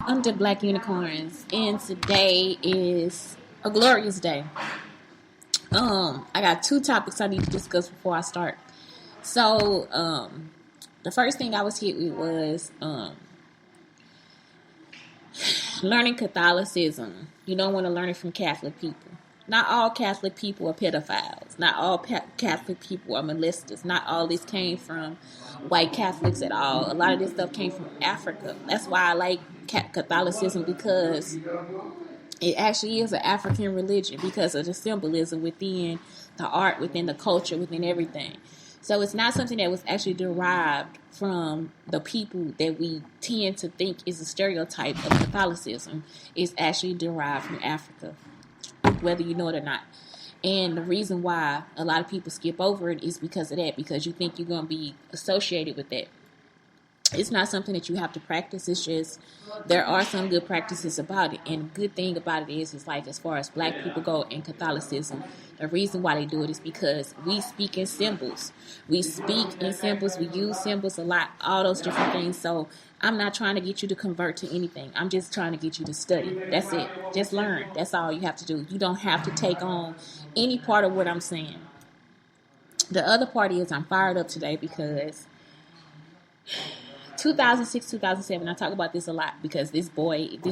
I'm the Black Unicarns, and today is a glorious day. I got two topics I need to discuss before I start. So, the first thing I was hit with was learning Catholicism. You don't want to learn it from Catholic people. Not all Catholic people are pedophiles. Not all Catholic people are molesters. Not all this came from white Catholics at all. A lot of this stuff came from Africa. That's why I like Catholicism, because it actually is an African religion because of the symbolism within the art, within the culture, within everything. So it's not something that was actually derived from the people that we tend to think is a stereotype of Catholicism. It's actually derived from Africa, whether you know it or not. And the reason why a lot of people skip over it is because of that, because you think you're going to be associated with that. It's not something that you have to practice. It's just there are some good practices about it. And the good thing about it is like, as far as black people go in Catholicism, the reason why they do it is because we speak in symbols. We speak in symbols. We use symbols a lot, all those different things. So I'm not trying to get you to convert to anything. I'm just trying to get you to study. That's it. Just learn. That's all you have to do. You don't have to take on any part of what I'm saying. The other part is I'm fired up today because 2006, 2007, I talk about this a lot because this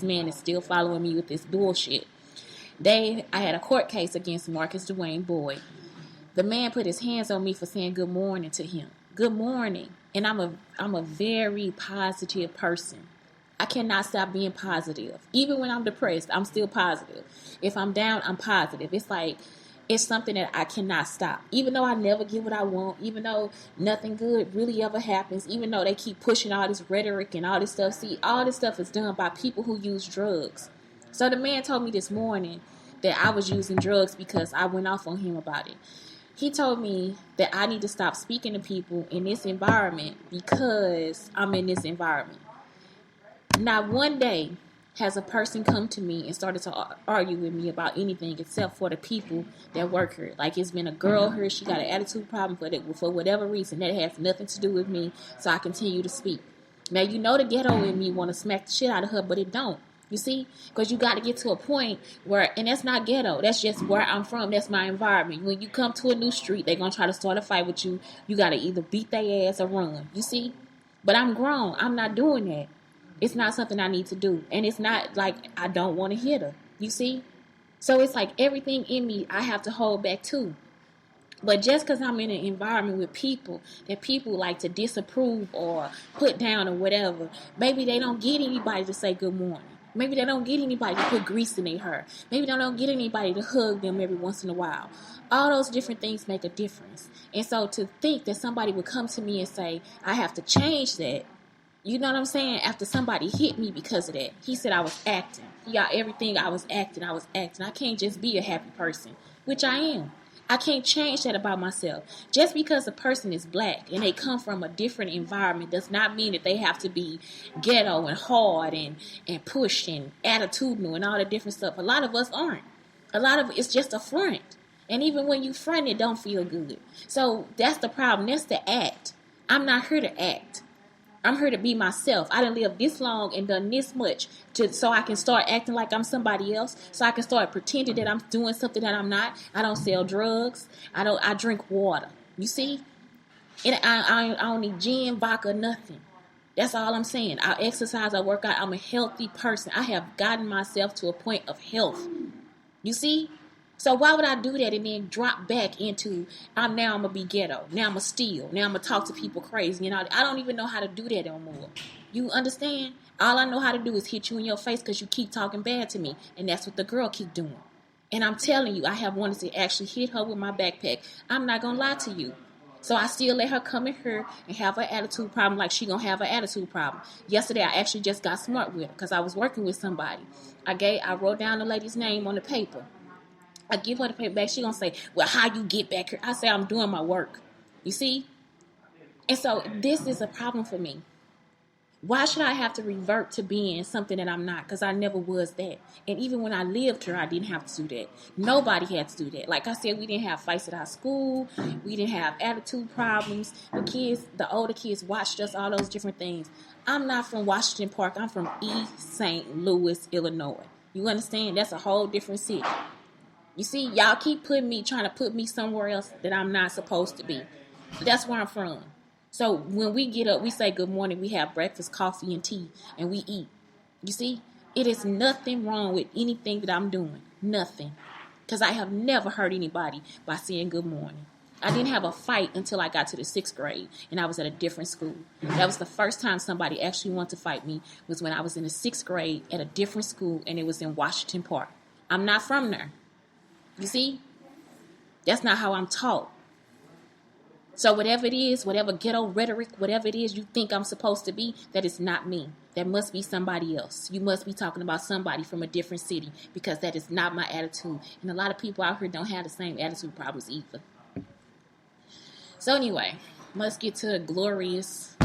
man is still following me with this bullshit. I had a court case against Marcus Dwayne Boyd. The man put his hands on me for saying good morning to him. Good morning. And I'm a very positive person. I cannot stop being positive. Even when I'm depressed, I'm still positive. If I'm down, I'm positive. It's something that I cannot stop. Even though I never get what I want, even though nothing good really ever happens, even though they keep pushing all this rhetoric and all this stuff. See, all this stuff is done by people who use drugs. So the man told me this morning that I was using drugs because I went off on him about it. He told me that I need to stop speaking to people in this environment because I'm in this environment. Not one day has a person come to me and started to argue with me about anything except for the people that work here. Like, it's been a girl here, she got an attitude problem for whatever reason. That has nothing to do with me, so I continue to speak. Now, you know the ghetto in me want to smack the shit out of her, but it don't. You see? Because you got to get to a point where, and that's not ghetto, that's just where I'm from, that's my environment. When you come to a new street, they're going to try to start a fight with you. You got to either beat their ass or run. You see? But I'm grown. I'm not doing that. It's not something I need to do. And it's not like I don't want to hit her. You see? So it's like everything in me I have to hold back too. But just because I'm in an environment with people that people like to disapprove or put down or whatever, maybe they don't get anybody to say good morning. Maybe they don't get anybody to put grease in their hair. Maybe they don't get anybody to hug them every once in a while. All those different things make a difference. And so to think that somebody would come to me and say, I have to change that, you know what I'm saying? After somebody hit me because of that. He said I was acting. Everything I was acting. I can't just be a happy person, which I am. I can't change that about myself. Just because a person is black and they come from a different environment does not mean that they have to be ghetto and hard and pushed and attitudinal and all that different stuff. A lot of us aren't. A lot of it's just a front. And even when you front, it don't feel good. So that's the problem. That's the act. I'm not here to act. I'm here to be myself. I done lived this long and done this much so I can start acting like I'm somebody else. So I can start pretending that I'm doing something that I'm not. I don't sell drugs. I drink water. You see? And I don't need gin, vodka, nothing. That's all I'm saying. I exercise, I work out. I'm a healthy person. I have gotten myself to a point of health. You see? So why would I do that and then drop back into, I'm going to be ghetto. Now I'm going to steal. Now I'm going to talk to people crazy. You know, I don't even know how to do that no more. You understand? All I know how to do is hit you in your face because you keep talking bad to me. And that's what the girl keep doing. And I'm telling you, I have wanted to actually hit her with my backpack. I'm not going to lie to you. So I still let her come in here and have an attitude problem like she going to have an attitude problem. Yesterday, I actually just got smart with her because I was working with somebody. I wrote down the lady's name on the paper. I give her the paper back. She gonna say, well, how you get back here? I say, I'm doing my work. You see? And so this is a problem for me. Why should I have to revert to being something that I'm not? Because I never was that. And even when I lived here, I didn't have to do that. Nobody had to do that. Like I said, we didn't have fights at our school. We didn't have attitude problems. The older kids watched us, all those different things. I'm not from Washington Park. I'm from East St. Louis, Illinois. You understand? That's a whole different city. You see, y'all keep trying to put me somewhere else that I'm not supposed to be. That's where I'm from. So when we get up, we say good morning, we have breakfast, coffee, and tea, and we eat. You see, it is nothing wrong with anything that I'm doing. Nothing. Because I have never hurt anybody by saying good morning. I didn't have a fight until I got to the 6th grade, and I was at a different school. That was the first time somebody actually wanted to fight me, was when I was in the 6th grade at a different school, and it was in Washington Park. I'm not from there. You see? That's not how I'm taught. So whatever it is, whatever ghetto rhetoric, whatever it is you think I'm supposed to be, that is not me. That must be somebody else. You must be talking about somebody from a different city, because that is not my attitude. And a lot of people out here don't have the same attitude problems either. So anyway, let's get to glorious.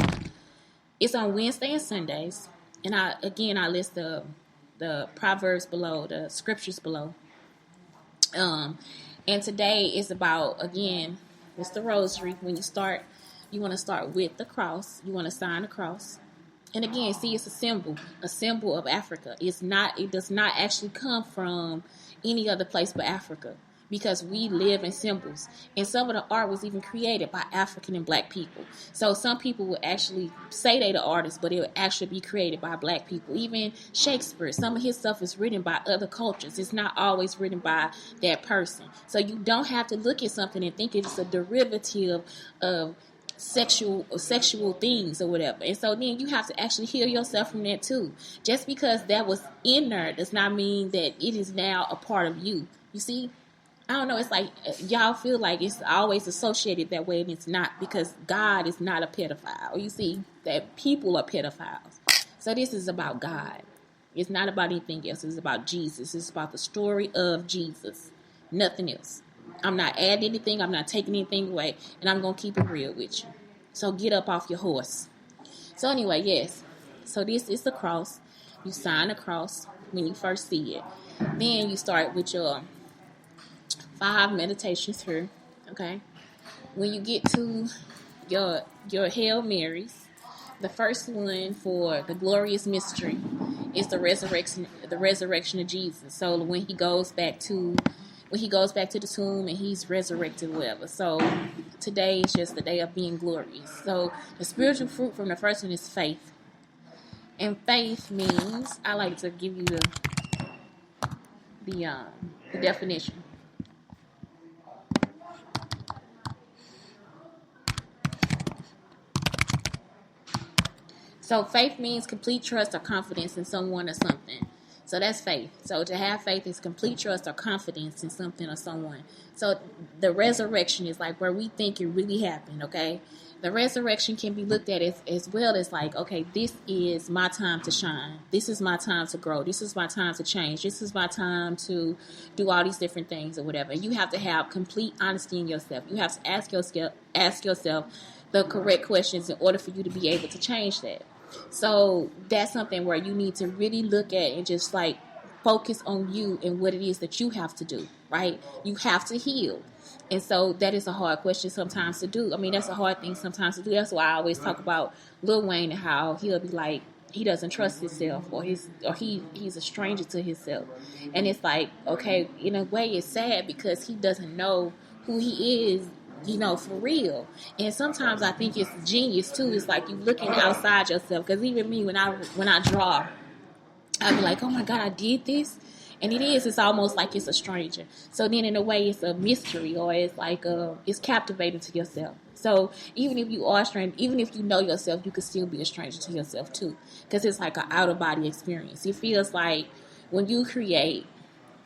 It's on Wednesday and Sundays. And I list the Proverbs below, the scriptures below. And today is about, again, it's the rosary. When you start, you want to start with the cross. You want to sign the cross. And again, see, it's a symbol of Africa. It does not actually come from any other place but Africa, because we live in symbols. And some of the art was even created by African and black people. So some people will actually say they the artists, but it will actually be created by black people. Even Shakespeare, some of his stuff is written by other cultures. It's not always written by that person. So you don't have to look at something and think it's a derivative of sexual things or whatever. And so then you have to actually heal yourself from that too. Just because that was in there does not mean that it is now a part of you. You see? I don't know, it's like y'all feel like it's always associated that way, and it's not, because God is not a pedophile. You see, that people are pedophiles. So this is about God. It's not about anything else. It's about Jesus. It's about the story of Jesus. Nothing else. I'm not adding anything. I'm not taking anything away. And I'm going to keep it real with you. So get up off your horse. So anyway, yes. So this is the cross. You sign the cross when you first see it. Then you start with your 5 meditations here, okay? When you get to your Hail Marys, the first one for the glorious mystery is the resurrection of Jesus. So when he goes back to the tomb and he's resurrected, whatever. So today is just the day of being glorious. So the spiritual fruit from the first one is faith. And faith means, I like to give you the definition. So faith means complete trust or confidence in someone or something. So that's faith. So to have faith is complete trust or confidence in something or someone. So the resurrection is like where we think it really happened, okay? The resurrection can be looked at as well as like, okay, this is my time to shine. This is my time to grow. This is my time to change. This is my time to do all these different things or whatever. You have to have complete honesty in yourself. You have to ask yourself the correct questions in order for you to be able to change that. So that's something where you need to really look at and just like focus on you and what it is that you have to do, right? You have to heal. And so that is a hard question sometimes to do. I mean, that's a hard thing sometimes to do. That's why I always talk about Lil Wayne and how he'll be like, he doesn't trust himself, or he's a stranger to himself. And it's like, okay, in a way it's sad because he doesn't know who he is, you know, for real. And sometimes I think it's genius too. It's like you looking outside yourself. Because even me, when I draw, I'd be like, oh my God, I did this. And it's almost like it's a stranger. So then in a way it's a mystery, or it's like it's captivating to yourself. So even if you are a stranger, even if you know yourself, you could still be a stranger to yourself too. Because it's like an out of body experience. It feels like when you create,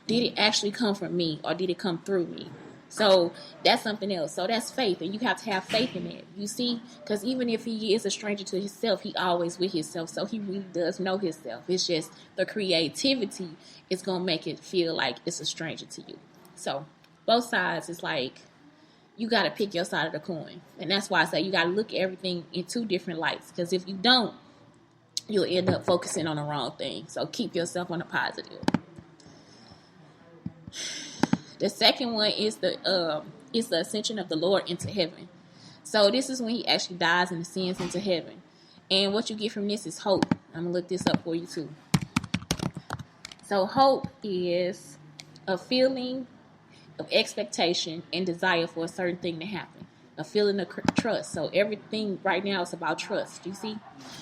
did it actually come from me or did it come through me? So that's something else. So that's faith, and you have to have faith in it. You see, because even if he is a stranger to himself, he always with himself. So he really does know himself. It's just the creativity is going to make it feel like it's a stranger to you. So both sides is like you got to pick your side of the coin. And that's why I say you got to look at everything in two different lights. Because if you don't, you'll end up focusing on the wrong thing. So keep yourself on the positive. The second one is the ascension of the Lord into heaven. So this is when he actually dies and ascends into heaven. And what you get from this is hope. I'm going to look this up for you too. So hope is a feeling of expectation and desire for a certain thing to happen. A feeling of trust. So everything right now is about trust. You see?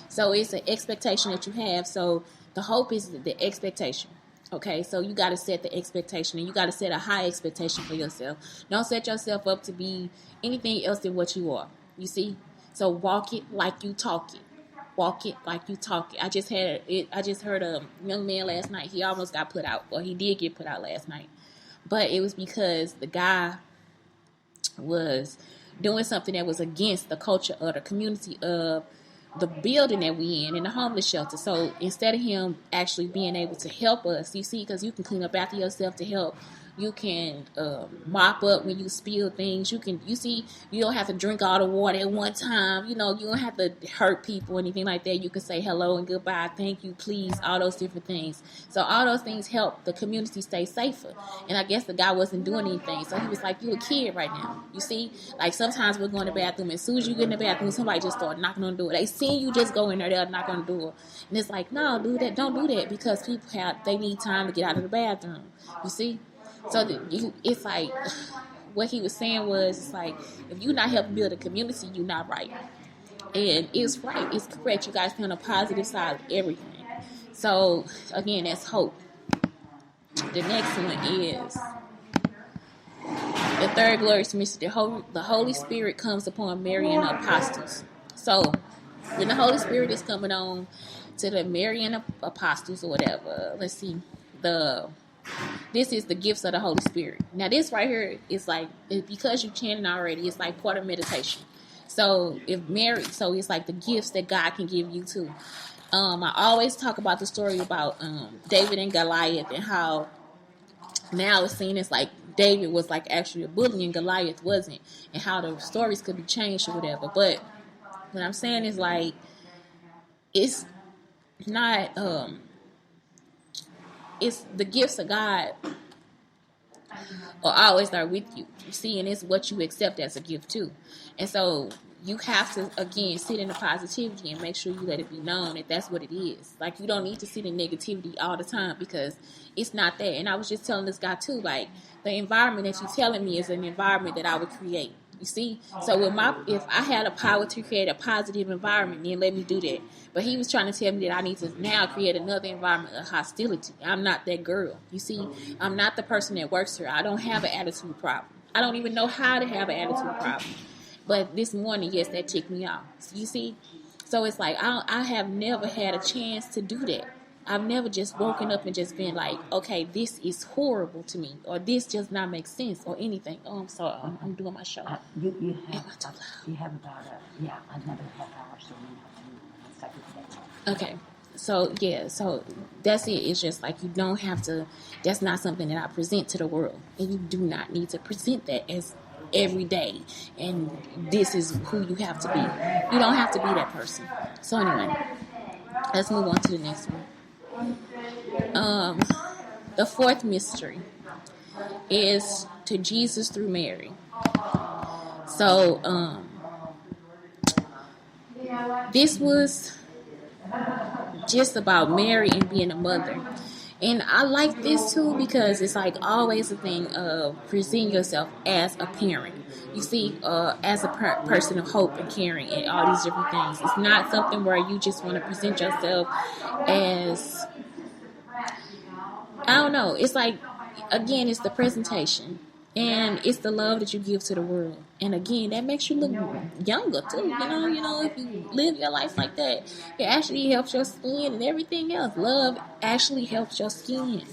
So it's an expectation that you have. So the hope is the expectation. Okay, so you got to set the expectation, and you got to set a high expectation for yourself. Don't set yourself up to be anything else than what you are. You see? So walk it like you talk it. Walk it like you talk it. I just heard a young man last night. He almost got put out. Well, he did get put out last night. But it was because the guy was doing something that was against the culture of the community of the building that we in the homeless shelter. So instead of him actually being able to help us, you see, because you can clean up after yourself to help. You can mop up when you spill things. You don't have to drink all the water at one time. You don't have to hurt people or anything like that. You can say hello and goodbye, thank you, please, all those different things. So all those things help the community stay safer. And I guess the guy wasn't doing anything. So he was like, you a kid right now. You see, like sometimes we're going to the bathroom. As soon as you get in the bathroom, somebody just start knocking on the door. They see you just go in there, they'll knock on the door. And it's like, no, do that. Don't do that, because people they need time to get out of the bathroom. You see? So it's like, what he was saying was, it's like, if you're not helping build a community, you're not right. And it's right. It's correct. You guys be on the positive side of everything. So, again, that's hope. The next one is the third glorious mystery. The Holy Spirit comes upon Mary and the apostles. So, when the Holy Spirit is coming on to the Mary and the apostles or whatever, let's see, this is the gifts of the Holy Spirit. Now, this right here is like, because you chanted already, it's like part of meditation. So, it's like the gifts that God can give you too. I always talk about the story about David and Goliath, and how now it's seen as like David was like actually a bully and Goliath wasn't, and how the stories could be changed or whatever. But what I'm saying is, like, it's not it's the gifts of God are always there with you. You see, and it's what you accept as a gift too. And so you have to, again, sit in the positivity and make sure you let it be known that that's what it is. Like, you don't need to sit in negativity all the time, because it's not that. And I was just telling this guy too, like, the environment that you're telling me is an environment that I would create. You see? So if I had a power to create a positive environment, then let me do that. But he was trying to tell me that I need to now create another environment of hostility. I'm not that girl. You see? I'm not the person that works here. I don't have an attitude problem. I don't even know how to have an attitude problem. But this morning, yes, that ticked me off. You see? So it's like, I have never had a chance to do that. I've never just woken up and just been like, okay, this is horrible to me, or this does not make sense, or anything. Oh, I'm sorry. I'm doing my show. You have about another half hour, so we have to start. Okay. So, yeah, so that's it. It's just like, you don't have to, that's not something that I present to the world. And you do not need to present that as every day. And this is who you have to be. You don't have to be that person. So anyway, let's move on to the next one. The fourth mystery is to Jesus through Mary. So, this was just about Mary and being a mother. And I like this too, because it's like always a thing of presenting yourself as a parent. You see, as a person of hope and caring and all these different things. It's not something where you just want to present yourself as, I don't know. It's like, again, it's the presentation. And it's the love that you give to the world. And again, that makes you look younger too. You know, if you live your life like that, it actually helps your skin and everything else. Love actually helps your skin.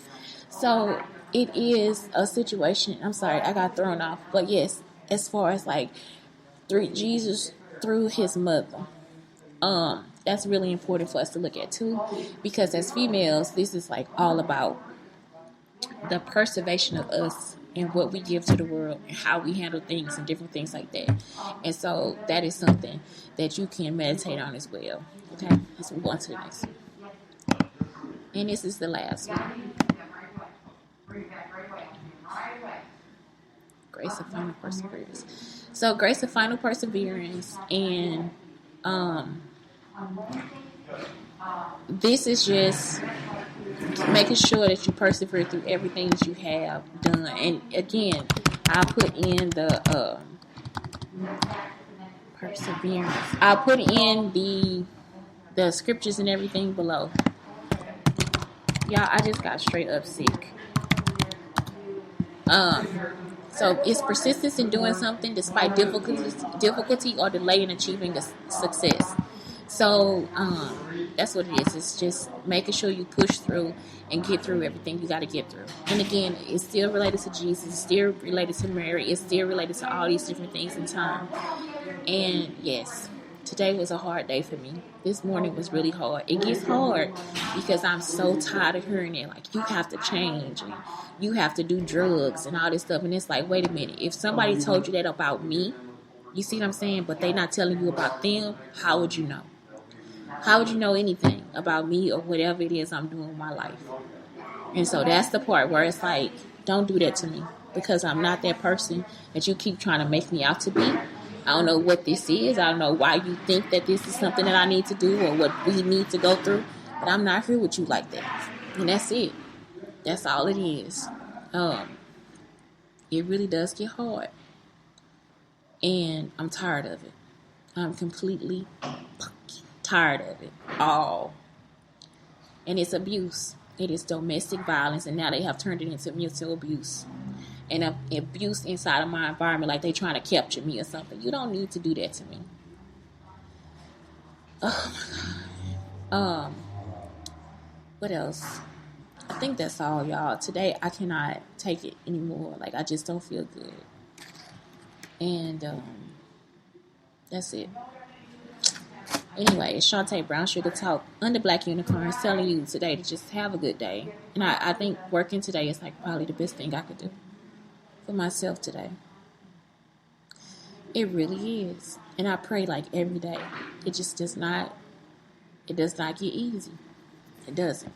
So it is a situation. I'm sorry, I got thrown off. But yes, as far as like through Jesus through his mother, that's really important for us to look at too. Because as females, this is like all about the preservation of us and what we give to the world and how we handle things and different things like that. And so that is something that you can meditate on as well. Okay, let's move on to the next one. And this is the last one. Grace of final perseverance. So grace of final perseverance, and this is just making sure that you persevere through everything that you have done. And again, I put in the perseverance. I'll put in the scriptures and everything below. Y'all, I just got straight up sick. So it's persistence in doing something despite difficulty or delay in achieving a success. So that's what it is. It's just making sure you push through and get through everything you got to get through. And again, it's still related to Jesus. It's still related to Mary. It's still related to all these different things in time. And yes, today was a hard day for me. This morning was really hard. It gets hard because I'm so tired of hearing it. Like, you have to change and you have to do drugs and all this stuff. And it's like, wait a minute. If somebody told you that about me, you see what I'm saying? But they not telling you about them, how would you know? How would you know anything about me or whatever it is I'm doing in my life? And so that's the part where it's like, don't do that to me, because I'm not that person that you keep trying to make me out to be. I don't know what this is. I don't know why you think that this is something that I need to do or what we need to go through. But I'm not here with you like that. And that's it. That's all it is. It really does get hard. And I'm tired of it. I'm completely tired of it all. And it's abuse. It is domestic violence. And now they have turned it into mental abuse. And abuse inside of my environment, like they trying to capture me or something. You don't need to do that to me. Oh my God. What else? I think that's all, y'all. Today I cannot take it anymore. Like, I just don't feel good. And that's it. Anyway, it's Shantae Brown Sugar Talk under Black Unicarns, telling you today to just have a good day. And I think working today is like probably the best thing I could do for myself today. It really is. And I pray like every day. It just does not get easy. It doesn't.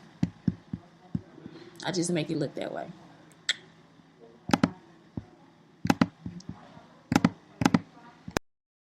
I just make it look that way.